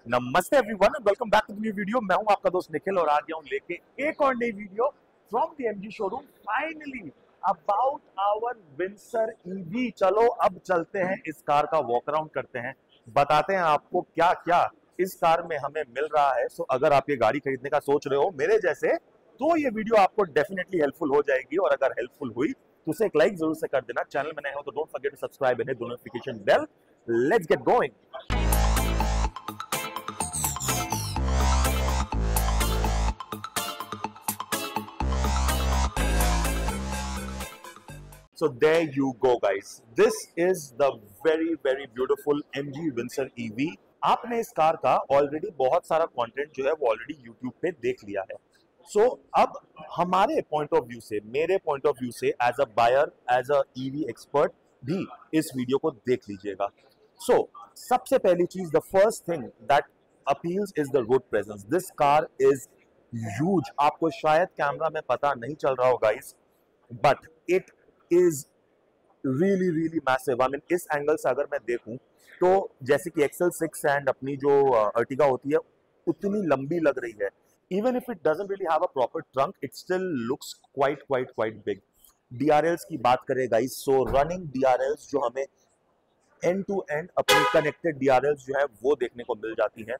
नमस्ते everyone and welcome back to the new video. मैं हूं आपका दोस्त निखिल और आ गया हूं लेके एक और नई video from the MG showroom finally about our Windsor EV. चलो अब चलते हैं, इस कार का वॉक अराउंड करते हैं, बताते हैं आपको क्या क्या इस कार में हमें मिल रहा है। सो अगर आप ये गाड़ी खरीदने का सोच रहे हो मेरे जैसे, तो ये वीडियो आपको डेफिनेटली हेल्पफुल हो जाएगी। और अगर हेल्पफुल हुई तो उसे एक लाइक जरूर से कर देना। चैनल में नए हो तो don't forget to subscribe and hit the notification bell. Let's get going. So there you go guys, this is the very beautiful MG Windsor EV। आपने इस कार का ऑलरेडी बहुत सारा कंटेंट जो है वो ऑलरेडी YouTube पे देख लिया है। सो अब हमारे पॉइंट ऑफ व्यू से, मेरे पॉइंट ऑफ व्यू से as a buyer, as a EV expert भी इस वीडियो को देख लीजिएगा। सो सबसे पहली चीज, the first thing that appeals is the road presence. This car is huge. आपको शायद कैमरा में पता नहीं चल रहा हो guys, but it is really massive. I mean इस एंगल से अगर मैं देखूं तो जैसे कि XL6 एंड अपनी जो अर्टिगा होती है उतनी लंबी लग रही है। Even if it doesn't really have a proper trunk, it still looks quite big. DRLs की बात करें गाइस, सो रनिंग DRLs जो हमें एंड टू एंड अपनी कनेक्टेड DRLs जो है वो देखने को मिल जाती है।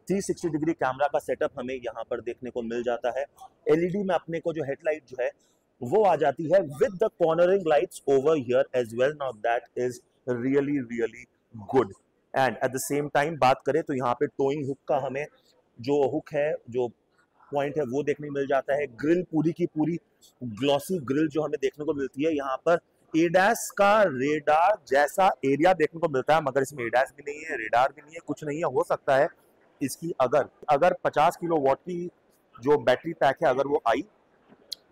360 डिग्री कैमरा का सेटअप हमें यहाँ पर देखने को मिल जाता है। LED में अपने को जो हेडलाइट जो है वो आ जाती है with the cornering lights over here as well. Now that is really good. And at the same time बात करें तो यहाँ पे टोइंग हुक का हमें जो हुक है, जो पॉइंट है वो देखने मिल जाता है। ग्रिल पूरी की पूरी ग्लॉसी ग्रिल जो हमें देखने को मिलती है। यहाँ पर ADAS का रेडार जैसा एरिया देखने को मिलता है, मगर इसमें ADAS भी नहीं है, रेडार भी नहीं है, कुछ नहीं है। हो सकता है इसकी अगर 50 किलो वॉट की जो बैटरी पैक है अगर वो आई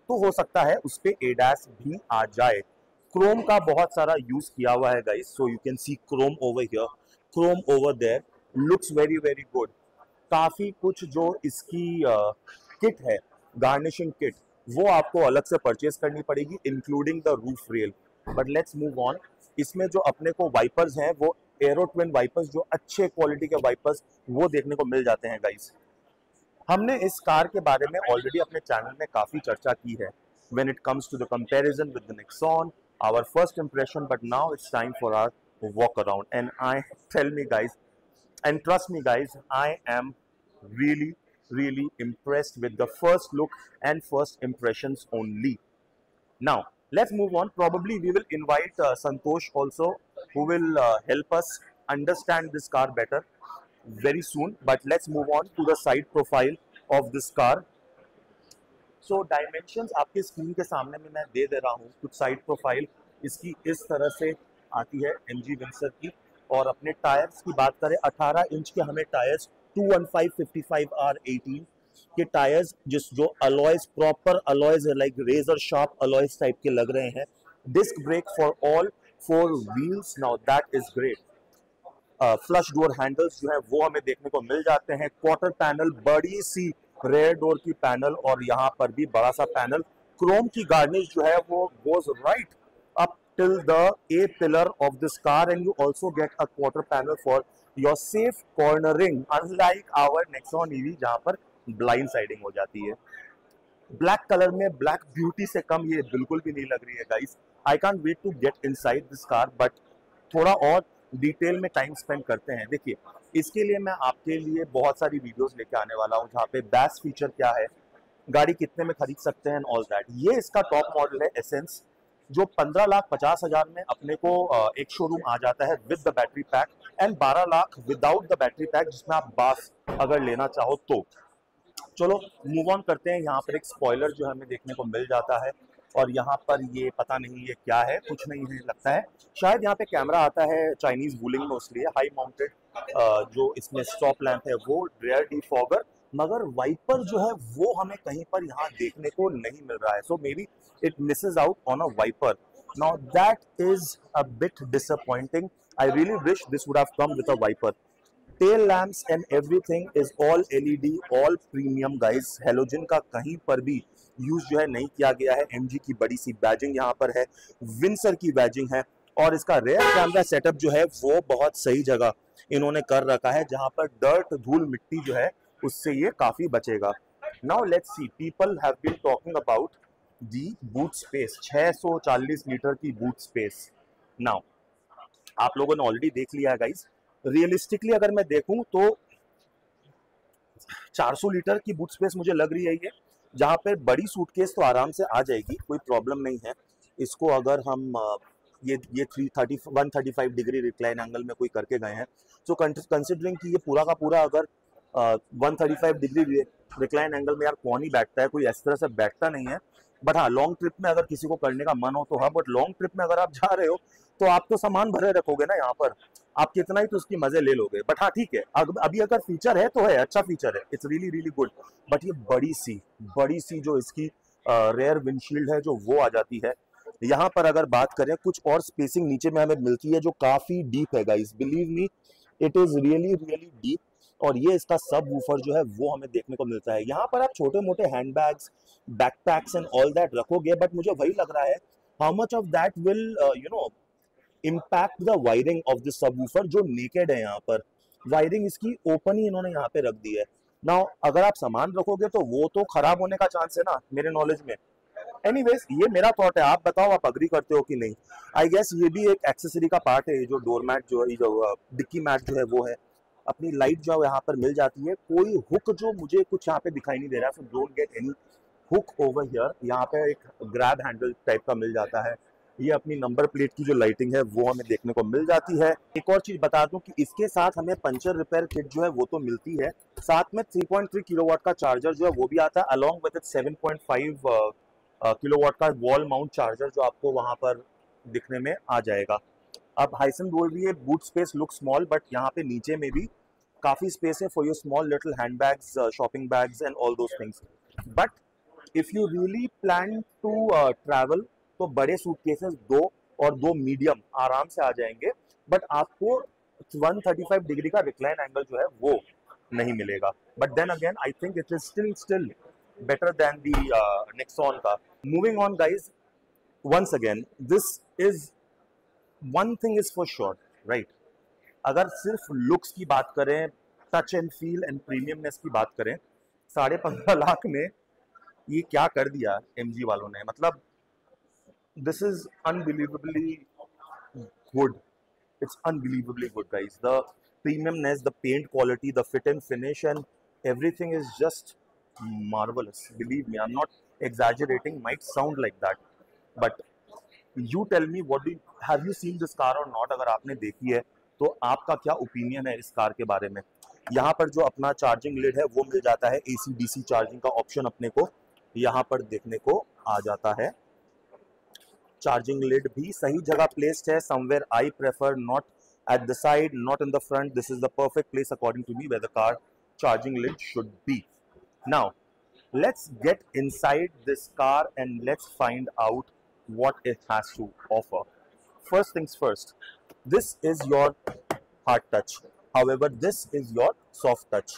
तो हो सकता है उस पे ADAS भी आ जाए। क्रोम का बहुत सारा यूज किया हुआ है guys, so you can see chrome over here, chrome over there, looks very good. काफी कुछ जो इसकी किट है, गार्निशिंग किट, वो आपको अलग से परचेज करनी पड़ेगी, including the roof rail. But let's move on. इसमें जो अपने को वाइपर्स हैं वो एरो ट्विन वाइपर्स, जो अच्छे क्वालिटी के वाइपर्स वो देखने को मिल जाते हैं गाइस। हमने इस कार के बारे में ऑलरेडी अपने चैनल में काफी चर्चा की है when it comes to the comparison with the Nexon, our first impression. But now it's time for our walk around and I tell me guys and trust me guys, I am really impressed with the first look and first impressions only. Now let's move on. Probably we will invite Santosh also, who will help us understand this car better very soon. But let's move on to the side profile of this car. So dimensions आपकी screen के सामने में मैं दे रहा हूँ। कुछ side profile इसकी इस तरह से आती है MG विंसर की। और अपने टायर्स की बात करें, 18 इंच के हमें टायर्स 215/55R18 के टायर्स, जो अलॉयज, प्रॉपर अलॉयज है, like razor sharp alloys type के लग रहे हैं। Disc brake for all 4 wheels, now that is great. Flush door handles जो है वो हमें देखने को मिल जाते हैं। क्वार्टर पैनल, बड़ी सी रेयर डोर की पैनल, और यहाँ पर भी बड़ा सा पैनल। क्रोम की गार्निश जो है वो goes right up till the A pillar of this car, and you also get a quarter panel for your safe cornering, unlike our Nexon EV जहाँ पर blind siding हो जाती है। ब्लैक कलर में ब्लैक ब्यूटी से कम ये बिल्कुल भी नहीं लग रही है guys. I can't wait to get inside this car, but थोड़ा और डिटेल में टाइम स्पेंड करते हैं। देखिए, इसके लिए मैं आपके लिए बहुत सारी वीडियोस लेके आने वाला हूँ जहाँ पे बैस फीचर क्या है, गाड़ी कितने में खरीद सकते हैं, ऑल दैट। ये इसका टॉप मॉडल है एसेंस, जो 15,50,000 में अपने को एक शोरूम आ जाता है with the battery pack, and 12 lakh without the battery pack, जिसमें आप बास अगर लेना चाहो तो। चलो मूव ऑन करते हैं। यहाँ पर एक स्पॉइलर जो हमें देखने को मिल जाता है, और यहाँ पर ये पता नहीं ये क्या है, कुछ नहीं है, लगता है शायद यहाँ पे कैमरा आता है चाइनीज वूलिंग में, उसलिए हाई माउंटेड जो इसमें स्टॉप लैंप है वो, रेयर डिफॉगर, मगर वाइपर जो है वो हमें कहीं पर यहाँ देखने को नहीं मिल रहा है। So maybe it misses out on a wiper. Now that is a bit disappointing. I really wish this would have come with a wiper. Tail lamps and everything is all LED, all premium guys. Halogen का कहीं पर भी use जो है नहीं किया गया है। MG की बड़ी सी बैजिंग यहाँ पर है, विंसर की बैजिंग है, और इसका रेयर कैमरा सेटअप जो है वो बहुत सही जगह इन्होंने कर रखा है, जहां पर डर्ट धूल मिट्टी जो है उससे ये काफी बचेगा। Now let's see, people have been talking about the boot space, 640 litre की बूट स्पेस। नाउ आप लोगों ने ऑलरेडी देख लिया है गाइस, रियलिस्टिकली अगर मैं देखूं तो 400 लीटर की बूट स्पेस मुझे लग रही है ये, जहां पर बड़ी सूटकेस तो आराम से आ जाएगी, कोई प्रॉब्लम नहीं है। इसको अगर हम ये 135 डिग्री रिक्लाइन एंगल में कोई करके गए हैं, सो कंसिडरिंग कि ये पूरा का पूरा अगर 135 डिग्री रिक्लाइन एंगल में यार कौन ही बैठता है, कोई इस तरह से बैठता नहीं है। बट हाँ, लॉन्ग ट्रिप में अगर किसी को करने का मन हो तो हाँ, बट लॉन्ग ट्रिप में अगर आप जा रहे हो तो आप तो सामान भरे रखोगे ना यहाँ पर, आप कितना ही तो उसकी मजे ले लोगे। बट हाँ ठीक है, अभी अगर फीचर है तो है, अच्छा फीचर है, it's really really good. But ये बड़ी सी जो इसकी रेयर विंडशील्ड है जो वो आ जाती है। यहाँ पर अगर बात करें, कुछ और स्पेसिंग नीचे में हमें मिलती है जो काफी डीप है guys, believe me it is really really deep. और ये इसका सब वूफर जो है वो हमें देखने को मिलता है। यहाँ पर आप छोटे मोटे handbags, backpacks and all that रखोगे, बट मुझे वही लग रहा है how much of that will you know impact the wiring of the sub woofer जो नेकेड है। यहाँ पर वायरिंग इसकी ओपन ही इन्होंने यहाँ पे रख दी है। नाउ अगर आप सामान रखोगे तो वो तो खराब होने का चांस है ना, मेरे नॉलेज में। एनीवेज, ये मेरा थॉट है, आप बताओ आप अग्री करते हो कि नहीं। आई गेस ये भी एक एक्सेसरी का पार्ट है, जो डोर मैट जो है, जो डिक्की मैट जो है वो है। अपनी लाइट जो यहाँ पर मिल जाती है, कोई हुक जो मुझे कुछ यहाँ पे दिखाई नहीं दे रहा है, so don't get any hook over here. यहाँ पे एक ग्रैब हैंडल टाइप का मिल जाता है। ये अपनी नंबर प्लेट की जो लाइटिंग है वो हमें देखने को मिल जाती है। एक और चीज बता दूं कि इसके साथ हमें पंचर रिपेयर किट जो है वो तो मिलती है, साथ में 3.3 किलोवाट का चार्जर जो है वो भी आता है, अलॉन्ग विद 7.5 किलोवाट का वॉल माउंट चार्जर जो आपको वहां पर दिखने में आ जाएगा। अब हाइसन बोल रही है boot space look small, but यहाँ पे नीचे में भी काफी स्पेस है for your small little handbags, shopping bags and all those things. But if you really plan to travel तो बड़े सूटकेसेस 2 और 2 मीडियम आराम से आ जाएंगे, बट आपको 135 डिग्री का रिक्लाइन एंगल जो है वो नहीं मिलेगा। But then again I think it is still better than the Nexon का। Moving on guys, once again this is one thing is for sure, right? अगर सिर्फ लुक्स की बात करें, touch and feel and premiumness की बात करें, 15.5 लाख में ये क्या कर दिया MG वालों ने, मतलब this is unbelievably good. It's unbelievably good guys. The premiumness, the paint quality, the fit and finish and everything is just marvelous. Believe me, I'm not exaggerating, might sound like that, but you tell me, have you seen this car or not? अगर आपने देखी है तो आपका क्या opinion है इस car के बारे में। यहाँ पर जो अपना चार्जिंग लिड है वो मिल जाता है, AC DC चार्जिंग का ऑप्शन अपने को यहाँ पर देखने को आ जाता है। चार्जिंग लिड भी सही जगह प्लेस्ड है, somewhere I prefer not at the side, not in the front. This is the perfect place according to me where the car charging lid should be. Now, let's get inside this car and let's find out what it has to offer. First things first, this is your hard touch. However, this is your soft touch.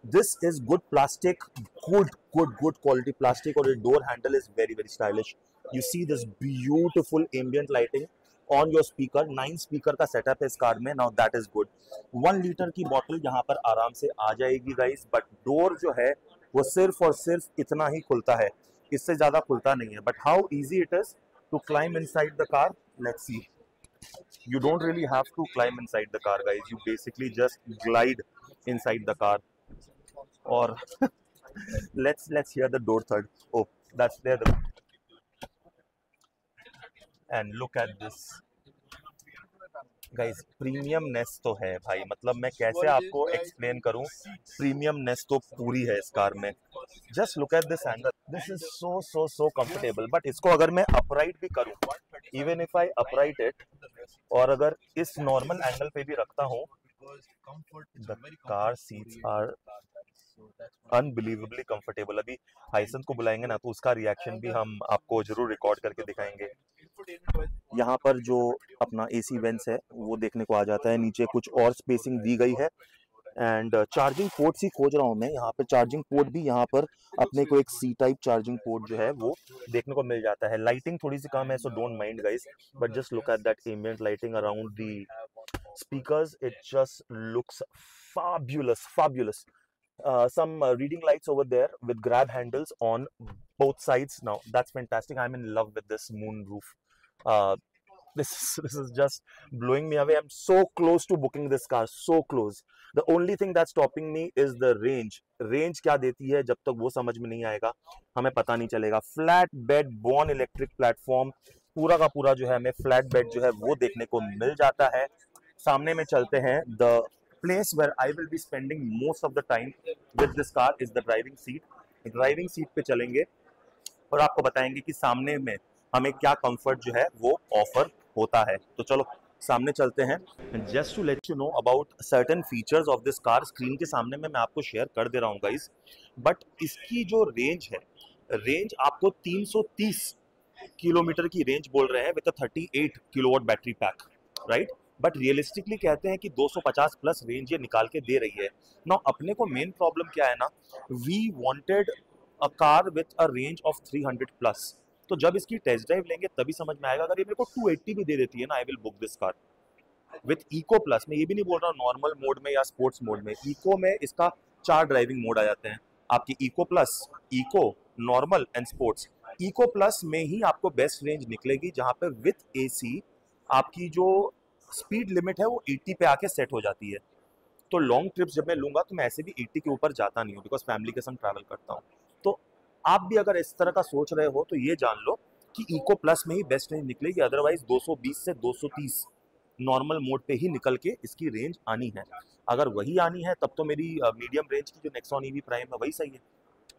This is good plastic, good quality plastic, or the door handle is very stylish. You see this beautiful ambient lighting on your speaker, 9 speaker का setup है इस car में। Now that is good. 1 litre की bottle यहाँ पर आराम से आ जाएगी गाइस, बट डोर जो है वो सिर्फ और सिर्फ इतना ही खुलता है, इससे ज्यादा खुलता नहीं है। But how easy it is to climb inside the car, let's see. You don't really have to climb inside the car guys, you basically just glide inside the car. Or let's hear the door thud. Oh, that's there. And look at this guys, premiumness तो है भाई, मतलब मैं कैसे आपको explain करूं, premiumness तो पूरी है इस कार में। Just look at this angle, this is so comfortable. But इसको अगर मैं अपराइट भी करूं, even if I upright it, और अगर इस नॉर्मल एंगल पे भी रखता हूं, the car seats are unbelievably comfortable. अभी हाइसन को बुलाएंगे ना तो उसका रिएक्शन भी हम आपको जरूर रिकॉर्ड करके दिखाएंगे। यहाँ पर जो अपना AC वेंट्स है वो देखने को आ जाता है, नीचे कुछ और स्पेसिंग दी गई है। एंड चार्जिंग पोर्ट्स ही खोज रहा हूँ मैं। यहाँ पे चार्जिंग पोर्ट भी यहाँ पर अपने को एक सी टाइप चार्जिंग पोर्ट जो है वो देखने को मिल जाता है। लाइटिंग थोड़ी सी कम है, so don't mind guys, but just look at that ambient lighting around the speakers. It just looks fabulous. Some reading lights over there with grab handles on both sides. Now that's fantastic. I'm in love with this moon roof. This is just blowing me away. I'm so close to booking this car, so close. The only thing that's stopping me is the range क्या देती है, जब तक वो समझ में नहीं आएगा हमें पता नहीं चलेगा। Flat bed born electric platform, पूरा का पूरा जो है हमें फ्लैट बेड जो है वो देखने को मिल जाता है। सामने में चलते हैं। The place where I will be spending most of the time with this car is the driving seat. Driving seat पे चलेंगे और आपको बताएंगे कि सामने में हमें क्या कंफर्ट जो है वो ऑफर होता है। तो चलो सामने चलते हैं। Just to let you know about certain features of this car, screen के सामने में मैं आपको शेयर कर दे रहा हूँ गाइस, बट इसकी जो रेंज है, रेंज आपको 330 किलोमीटर की रेंज बोल रहे हैं with 38 kilowatt battery pack, right. But realistically कहते हैं कि 250 प्लस रेंज ये निकाल के दे रही है ना। अपने को मेन प्रॉब्लम क्या है ना, we wanted a car with a range of 300 plus. तो जब इसकी टेस्ट ड्राइव लेंगे तभी समझ में आएगा। अगर ये मेरे को 280 भी दे देती है ना, I will book this car with eco plus. मैं ये भी नहीं बोल रहा हूँ नॉर्मल मोड में या स्पोर्ट्स मोड में, इको में इसका 4 ड्राइविंग मोड आ जाते हैं आपकी, eco plus, eco, normal and sports. Eco plus में ही आपको बेस्ट रेंज निकलेगी, जहाँ पे विथ एसी आपकी जो स्पीड लिमिट है वो 80 पे आके सेट हो जाती है। तो लॉन्ग ट्रिप्स जब मैं लूंगा तो मैं ऐसे भी 80 के ऊपर जाता नहीं हूँ, बिकॉज फैमिली के संग ट्रैवल करता हूँ। तो आप भी अगर इस तरह का सोच रहे हो तो ये जान लो कि इको प्लस में ही बेस्ट रेंज निकलेगी, अदरवाइज 220 से 230 नॉर्मल मोड पे ही निकल के इसकी रेंज आनी है। अगर वही आनी है तब तो मेरी मीडियम रेंज की जो नेक्सॉन ईवी प्राइम है वही सही है।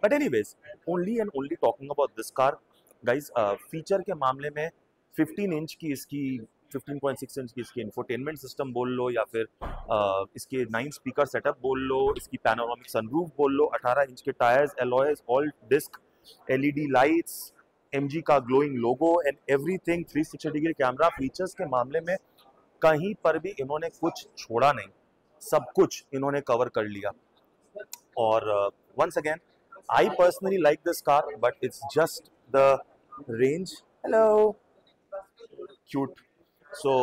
But anyways, only and only talking about this car guys, feature के मामले में 15 इंच की इसकी 15.6 इंच की इसकी इंफोटेनमेंट सिस्टम बोल लो, या फिर इसके 9 स्पीकर सेटअप बोल लो, इसकी पैनोरामिक सनरूफ बोल लो, 18 इंच के tyres, alloys, all disc, LED lights, MG का glowing logo and everything, 360 degree camera. Features के मामले में कहीं पर भी इन्होंने कुछ छोड़ा नहीं, सब कुछ इन्होंने कवर कर लिया। और once again, I personally like this car, but it's just the range. Hello cute. So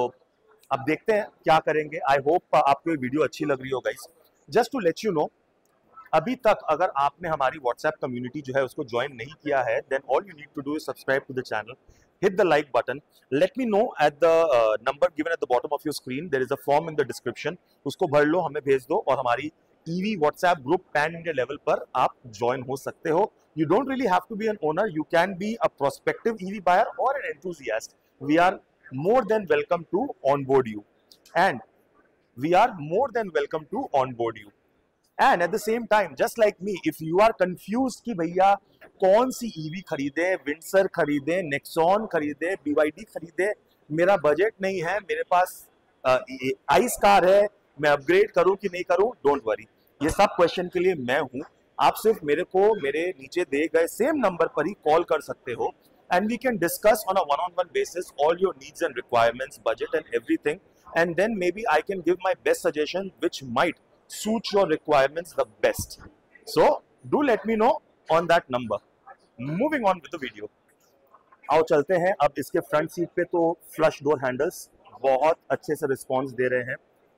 अब देखते हैं क्या करेंगे। आई होप आपको ये वीडियो अच्छी लग रही हो guys. Just to let you know, अभी तक अगर आपने हमारी व्हाट्सएप कम्युनिटी जो है उसको ज्वाइन नहीं किया है, then all you need to do is subscribe to the channel, hit the like button, let me know at the number given at the bottom of your screen. There is a form in the description, उसको भर लो, हमें भेज दो और हमारी EV WhatsApp group pan India level पर आप join हो सकते हो। You don't really have to be an owner, you can be a prospective EV buyer or an enthusiast. We are more than welcome to onboard you, and we are more than welcome to onboard you. And at the same time, just like me, if you are confused कि भैया कौन सी EV खरीदे, Windsor खरीदे, Nexon खरीदे, BYD खरीदे, मेरा budget नहीं है, मेरे पास आइस कार है, मैं अपग्रेड करूं कि नहीं करूं, डोंट वरी, ये सब क्वेश्चन के लिए मैं हूं। आप सिर्फ मेरे को मेरे नीचे दिए गए सेम नंबर पर ही कॉल कर सकते हो, and we can discuss on a one-on-one basis all your needs and requirements, budget and everything, and then maybe I can give my best suggestion which might suit your requirements the best. So do let me know on that number. Moving on with the video. आओ चलते हैं अब इसके front seat पे। तो flush door handles बहुत अच्छे से रिस्पॉन्स दे रहे हैं,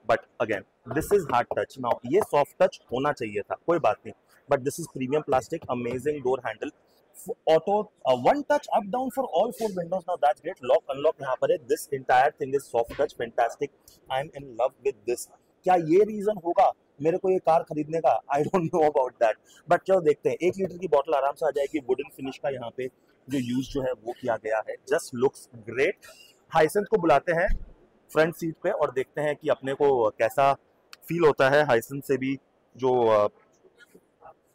but again this is hard touch. Now ये सॉफ्ट टच होना चाहिए था, कोई बात नहीं, but this is premium plastic, amazing door handle, auto one touch up down for all 4 Windows. Now that's great. Lock unlock यहाँ पर है। This entire thing is soft touch, fantastic, I am in love with this. क्या ये reason होगा मेरे को ये car खरीदने का? I don't know about that, but चलो देखते हैं। 1 लीटर की बॉटल आराम से आ जाएगी। वुडन फिनिश का यहाँ पे जो यूज जो है वो किया गया है, जस्ट लुक्स ग्रेट। हाइसेंस को बुलाते हैं फ्रंट सीट पे और देखते हैं कि अपने को कैसा फील होता है। हाइसेंस से भी जो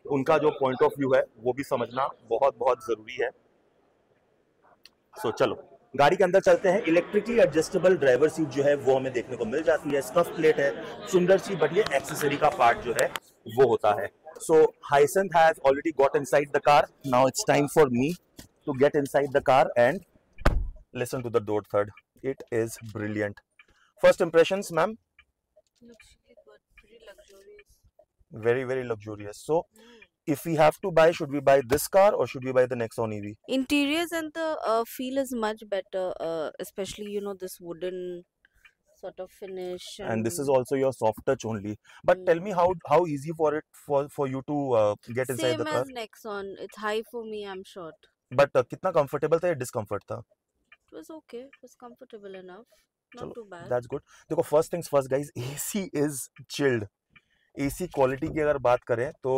उनका जो पॉइंट ऑफ व्यू है वो भी समझना बहुत बहुत जरूरी है। सो चलो गाड़ी के अंदर चलते हैं। इलेक्ट्रिकली एडजस्टेबल ड्राइवर सीट जो है वो हमें देखने को मिल जाती है। स्कफ प्लेट है, सुंदर सी, बट ये एक्सेसरी का पार्ट जो है वो होता है। So Hisense has already got inside the car. Now it's time for me to get inside the car and listen to the door थर्ड। It is brilliant. First impressions ma'am? Looks really good, pretty luxurious. very very luxurious. So if we have to buy, should we buy this car or should we buy the Nexon EV? Interiors and the feel is much better, especially this wooden sort of finish And this is and also your soft touch only. But tell me, mm. how easy for it for you to get inside Same the car? as Nexon. It's high for me. I'm short. But कितना comfortable था या discomfort था? It was okay. It was comfortable enough. Not चलो, too bad. that's good. देखो, first things first guys, AC is chilled. AC quality की अगर बात करें तो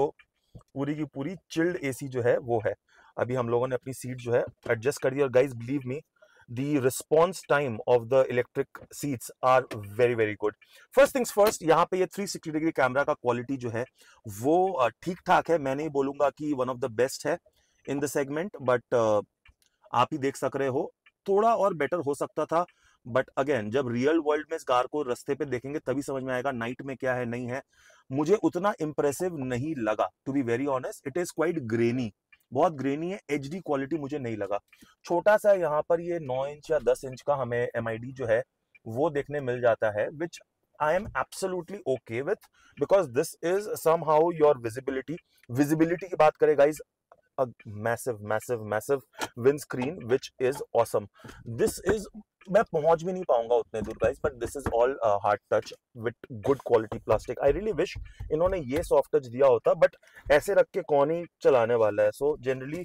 पूरी की पूरी चिल्ड एसी जो है वो है. अभी हम लोगों ने अपनी सीट जो है एडजस्ट कर दी और guys believe me, the response time of the electric seats are very very good. First things first, यहाँ पे ये 360 डिग्री कैमरा का क्वालिटी जो है वो ठीक ठाक है. मैं नहीं बोलूंगा कि वन ऑफ द बेस्ट है इन द सेगमेंट, बट आप ही देख सक रहे हो, थोड़ा और बेटर हो सकता था. बट अगेन, जब रियल वर्ल्ड में इस कार को रास्ते पे देखेंगे तभी समझ में आएगा नाइट में क्या है नहीं है. मुझे उतना इंप्रेसिव नहीं लगा, to be very honest. It is quite grainy, बहुत ग्रेनी है. एचडी क्वालिटी मुझे नहीं लगा. छोटा सा यहाँ पर ये 9 इंच या 10 इंच का हमें एमआईडी जो है वो देखने मिल जाता है, which I am absolutely okay with, because this is somehow your visibility की बात करें guys, a massive windscreen which is awesome. This is, मैं पहुंच भी नहीं पाऊंगा उतने दूर guys, but this is all hard touch with good quality plastic. I really wish इन्होंने ये soft touch दिया होता, but ऐसे रख के कौन ही चलाने वाला है. So generally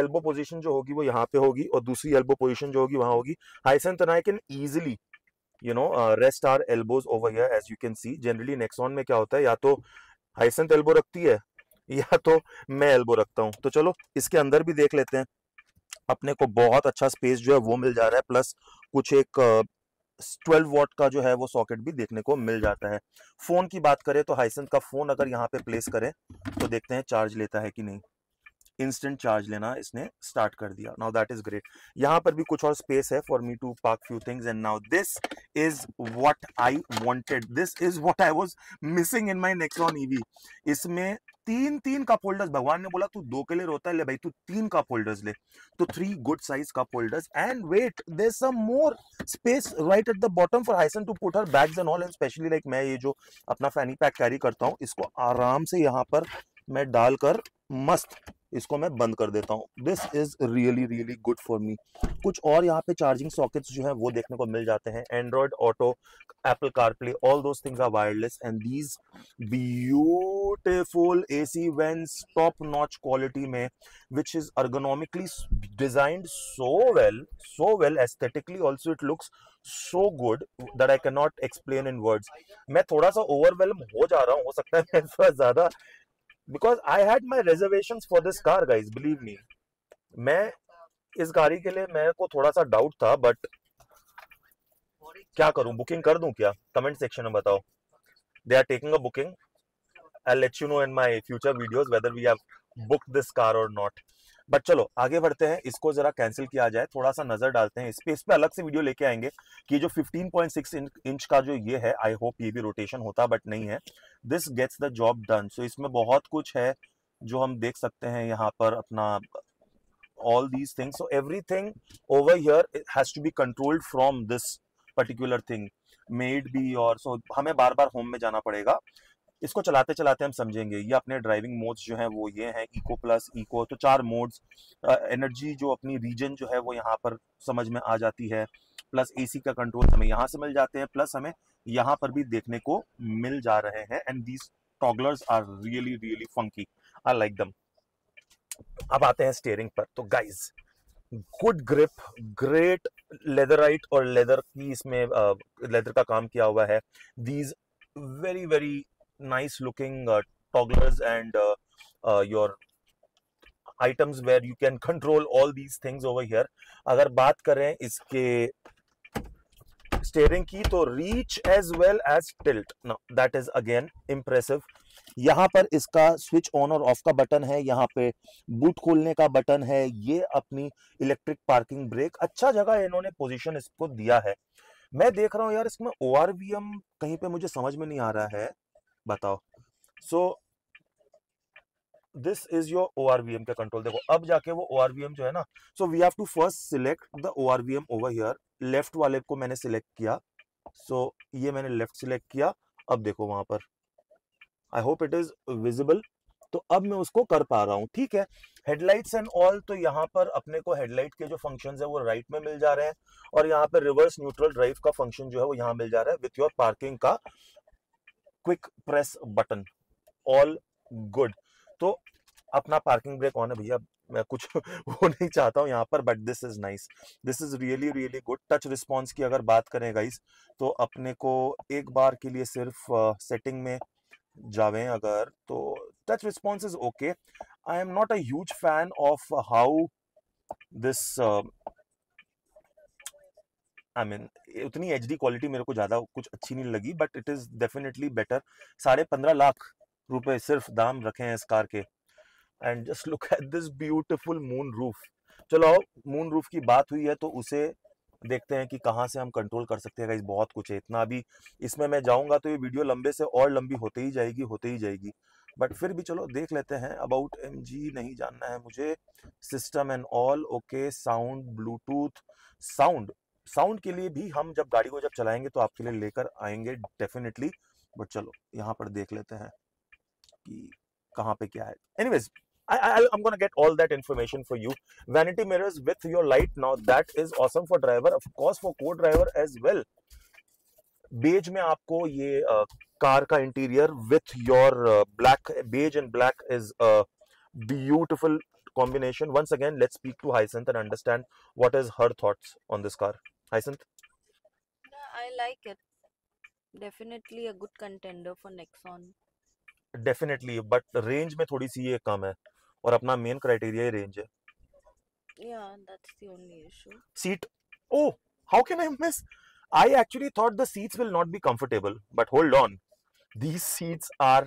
elbow position जो होगी वो यहाँ पे होगी और दूसरी elbow position जो होगी वहां होगी. Hisense and I can easily rest our elbows over here, as you can see. Generally Nexon में क्या होता है, या तो Hisense elbow रखती है या तो मैं एल्बो रखता हूं. तो चलो इसके अंदर भी देख लेते हैं. अपने को बहुत अच्छा स्पेस जो है वो मिल जा रहा है, प्लस कुछ एक 12 वॉट का जो है वो सॉकेट भी देखने को मिल जाता है. फोन की बात करें तो हाइसेंस का फोन अगर यहाँ पे प्लेस करें तो देखते हैं चार्ज लेता है कि नहीं. इंस्टेंट चार्ज लेना इसने स्टार्ट कर दिया. Now that is great. यहाँ पर भी कुछ और स्पेस है for me to park few things. And now this is what I wanted, this is what I was missing in my Nexon EV. इसमें तीन कप होल्डर्स. भगवान ने बोला तू 2 के लिए रोता है, ले भाई तू 3 कप होल्डर्स ले. तो 3 good size cup holders. And wait, there is some more space right at the bottom for हाइसन to put her bags and all. And especially like मैं ये जो अपना फैनी पैक कैरी करता हूँ, इसको आराम से यहाँ पर मैं डालकर मस्त इसको मैं बंद कर देता हूँ. This is really really good for me. कुछ और यहाँ पे चार्जिंग सॉकेट्स जो है वो देखने को मिल जाते हैं. Android Auto, Apple CarPlay, all those things are wireless. And these beautiful AC vents, top notch quality में, which is ergonomically designed so well aesthetically also. It looks so good that I cannot explain in words. मैं थोड़ा सा overwhelm हो जा रहा हूँ, हो सकता है मैं थोड़ा ज्यादा, because I had my reservations for this car guys, believe me. मैं इस गाड़ी के लिए मेरे को थोड़ा सा डाउट था, बट क्या करूं, बुकिंग कर दूं क्या? कमेंट सेक्शन में बताओ. They are taking a booking. I'll let you know in my future videos whether we have booked this car or not. But चलो आगे बढ़ते हैं. इसको जरा कैंसिल किया जाए, थोड़ा सा नजर डालते हैं इस पे अलग से वीडियो लेके आएंगे कि जो 15.6 इंच का जो ये है, आई होप ये भी रोटेशन होता, बट नहीं है. This gets the job done. So इसमें बहुत कुछ है जो हम देख सकते हैं यहाँ पर अपना all these things. So everything over here has to be controlled from this particular thing, made be. और so हमें बार बार होम में जाना पड़ेगा. इसको चलाते चलाते हम समझेंगे. ये अपने ड्राइविंग मोड्स जो हैं वो ये हैं, इको प्लस इको, तो 4 मोड्स. एनर्जी जो अपनी रीजन जो है वो यहाँ पर समझ में आ जाती है, प्लस AC का कंट्रोल हमें यहाँ से मिल जाते हैं, प्लस हमें यहाँ पर भी देखने को मिल जा रहे हैं. And these togglers are really really funky, I like them. अब आते हैं स्टीयरिंग पर. तो guys, good grip, great leatherette और लेदर की इसमें लेदर का काम किया हुआ है. These very very nice looking togglers and your items where you can control all these things over here. अगर बात करें इसके स्टीयरिंग की तो reach as well as tilt, no that is again impressive. यहाँ पर इसका स्विच ऑन और ऑफ का बटन है, यहाँ पे बूट खोलने का बटन है, ये अपनी इलेक्ट्रिक पार्किंग ब्रेक. अच्छा जगह इन्होंने पोजीशन इसको दिया है. मैं देख रहा हूँ यार इसमें ORVM कहीं पे मुझे समझ में नहीं आ रहा है, बताओ. So this is your ORVM का कंट्रोल. देखो अब जाके वो ORVM जो है ना, so we have to first select the ORVM over here. Left वाले को मैंने सिलेक्ट किया, सो ये मैंने लेफ्ट सिलेक्ट किया. अब देखो वहां पर I hope it is visible. तो अब मैं उसको कर पा रहा हूँ, ठीक है। हेडलाइट्स एंड ऑल, तो यहाँ पर अपने को हेडलाइट के जो फंक्शंस है वो राइट में मिल जा रहे हैं, और यहाँ पर रिवर्स न्यूट्रल ड्राइव का फंक्शन जो है वो यहाँ मिल जा रहा है विथ योर पार्किंग का quick press button. All good. तो अपना पार्किंग ब्रेक ऑन है भैया, मैं कुछ वो नहीं चाहता हूँ यहाँ पर, but this is nice, this is really really good. Touch response की अगर बात करें गाइस, तो अपने को एक बार के लिए सिर्फ सेटिंग में जावें अगर, तो touch response is okay. I am not a huge fan of how this, I mean उतनी एचडी क्वालिटी मेरे को ज्यादा कुछ अच्छी नहीं लगी, but it is definitely better. 15.5 lakh रुपए सिर्फ दाम रखे हैं इस कार के, and just look at this beautiful moon roof. चलो मून रूफ की बात हुई है तो उसे देखते हैं कि कहाँ से हम कंट्रोल कर सकते हैं गाइस। बहुत कुछ है इतना, अभी इसमें मैं जाऊंगा तो ये वीडियो लंबे से और लंबी होते ही जाएगी, होते ही जाएगी, बट फिर भी चलो देख लेते हैं। अबाउट एमजी नहीं जानना है मुझे, system and all okay. Sound, Bluetooth, sound, sound के लिए भी हम जब गाड़ी को जब चलाएंगे तो आपके लिए लेकर आएंगे डेफिनेटली, बट चलो यहाँ पर देख लेते हैं कि कहाँ पे क्या है। Anyways, I'm gonna get all that information for you. Vanity mirrors with your light, now that is awesome for driver, of course for co-driver as well. Beige में आपको ये कार का interior with your black, beige and black is beautiful combination. Once again, let's speak to Hyacinth and understand what is her thoughts on this car. Hyacinth? Yeah, I like it. Definitely a good contender for Nexon. Definitely, but range में थोड़ी सी ये कम है, और अपना main criteria ही range है। Yeah, that's the only issue. Seat, oh, how can I miss? I actually thought the seats will not be comfortable, but hold on, these seats are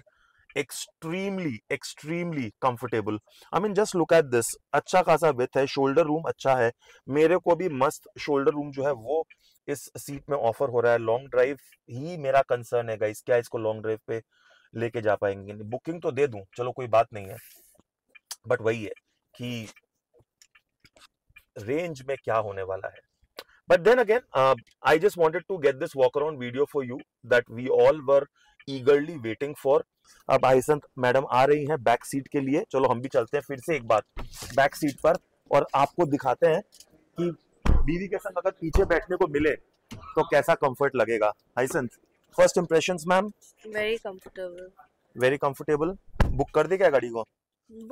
extremely comfortable. I mean, just look at this, अच्छा खासा width है, shoulder room अच्छा है, मेरे को भी मस्त shoulder room जो है वो इस सीट में ऑफर हो रहा है। लॉन्ग ड्राइव ही मेरा कंसर्न है गाइस, क्या इसको लॉन्ग ड्राइव पे लेके जा पाएंगे? बुकिंग तो दे दूं, चलो कोई बात नहीं है, बट वही है कि रेंज में क्या होने वाला है। But then again, I just wanted to get this walk around video for you that we all were eagerly waiting for. अब Hyacinth मैडम आ रही हैं बैक सीट के लिए, चलो हम भी चलते हैं फिर से एक बार बैक सीट पर, और आपको दिखाते हैं कि बीवी के साथ अगर पीछे बैठने को मिले तो कैसा कंफर्ट लगेगा। Hyacinth, first impressions ma'am? Very comfortable. Very comfortable. Book कर दे क्या गाड़ी को?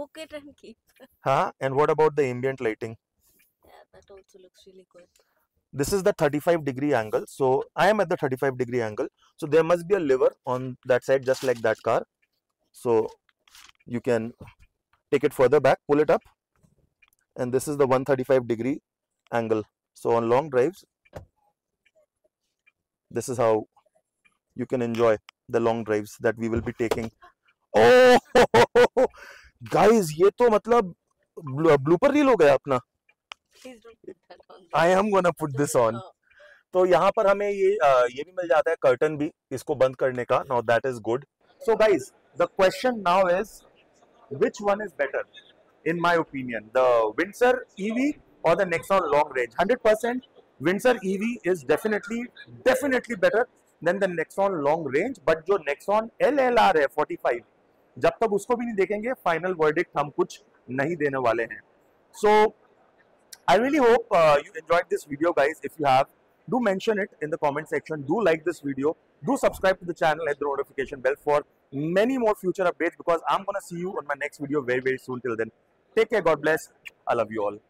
Book it and keep. हाँ, and what about the ambient lighting? Yeah, that also looks really good. This is the 35-degree angle, so I am at the 35-degree angle, so there must be a lever on that side just like that car, so you can take it further back, pull it up, and this is the 135-degree angle. So on long drives, this is how you can enjoy the long drives that we will be taking. Oh guys, ये तो मतलब blooper reel हो गया अपना। Please don't put that on. I am gonna put this on. तो यहाँ पर हमें ये भी मिल जाता है कर्टन भी इसको बंद करने का। Now that is good. So guys, the question now is, which one is better in my opinion, the Windsor EV or the Nexon long range? 100% Windsor EV is definitely better than the Nexon long range, but जो Nexon LLR है 45, जब तक उसको भी नहीं देखेंगे final verdict हम कुछ नहीं देने वाले हैं। So I really hope you enjoyed this video, guys. If you have, do mention it in the comment section. Do like this video. Do subscribe to the channel, hit the notification bell for many more future updates, because I'm gonna see you on my next video very soon. Till then, take care. God bless. I love you all.